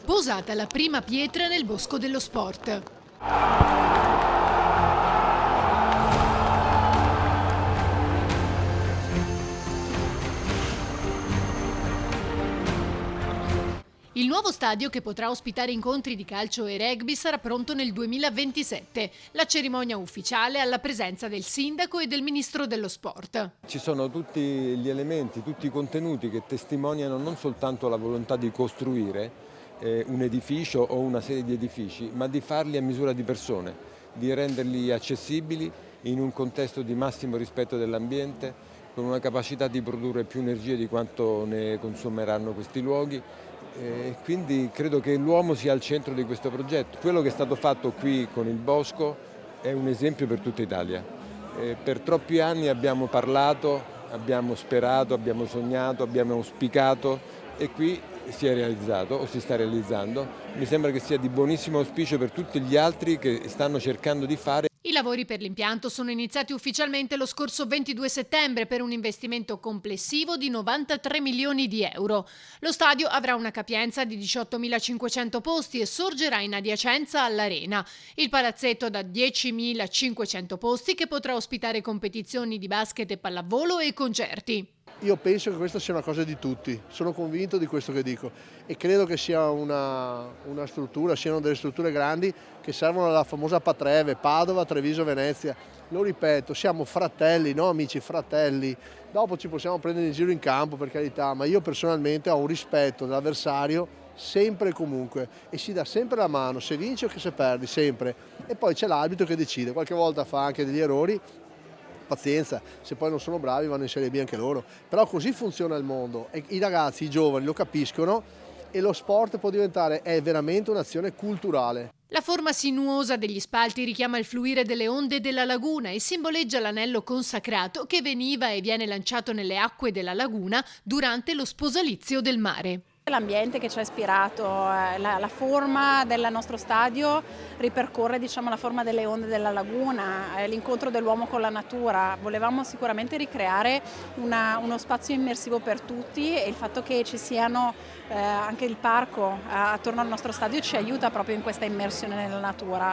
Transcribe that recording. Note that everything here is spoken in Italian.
Posata la prima pietra nel Bosco dello Sport. Il nuovo stadio, che potrà ospitare incontri di calcio e rugby, sarà pronto nel 2027. La cerimonia ufficiale alla presenza del sindaco e del ministro dello sport. Ci sono tutti gli elementi, tutti i contenuti che testimoniano non soltanto la volontà di costruire un edificio o una serie di edifici, ma di farli a misura di persone, di renderli accessibili in un contesto di massimo rispetto dell'ambiente, con una capacità di produrre più energia di quanto ne consumeranno questi luoghi. Quindi credo che l'uomo sia al centro di questo progetto. Quello che è stato fatto qui con il Bosco è un esempio per tutta Italia. Per troppi anni abbiamo parlato, abbiamo sperato, abbiamo sognato, abbiamo auspicato e qui si è realizzato o si sta realizzando. Mi sembra che sia di buonissimo auspicio per tutti gli altri che stanno cercando di fare. I lavori per l'impianto sono iniziati ufficialmente lo scorso 22 settembre per un investimento complessivo di 93 milioni di euro. Lo stadio avrà una capienza di 18.500 posti e sorgerà in adiacenza all'Arena. Il palazzetto da 10.500 posti, che potrà ospitare competizioni di basket e pallavolo e concerti. Io penso che questa sia una cosa di tutti, sono convinto di questo che dico e credo che sia una struttura, siano delle strutture grandi che servono alla famosa Patreve, Padova, Treviso, Venezia. Lo ripeto, siamo fratelli, no amici, fratelli. Dopo ci possiamo prendere in giro in campo, per carità, ma io personalmente ho un rispetto dell'avversario sempre e comunque e si dà sempre la mano, se vinci o che se perdi, sempre. E poi c'è l'arbitro che decide, qualche volta fa anche degli errori. Pazienza, se poi non sono bravi vanno in Serie B anche loro, però così funziona il mondo e i ragazzi, i giovani lo capiscono e lo sport può diventare, è veramente un'azione culturale. La forma sinuosa degli spalti richiama il fluire delle onde della laguna e simboleggia l'anello consacrato che veniva e viene lanciato nelle acque della laguna durante lo sposalizio del mare. L'ambiente che ci ha ispirato, la forma del nostro stadio ripercorre, la forma delle onde della laguna, l'incontro dell'uomo con la natura. Volevamo sicuramente ricreare uno spazio immersivo per tutti e il fatto che ci siano anche il parco attorno al nostro stadio ci aiuta proprio in questa immersione nella natura.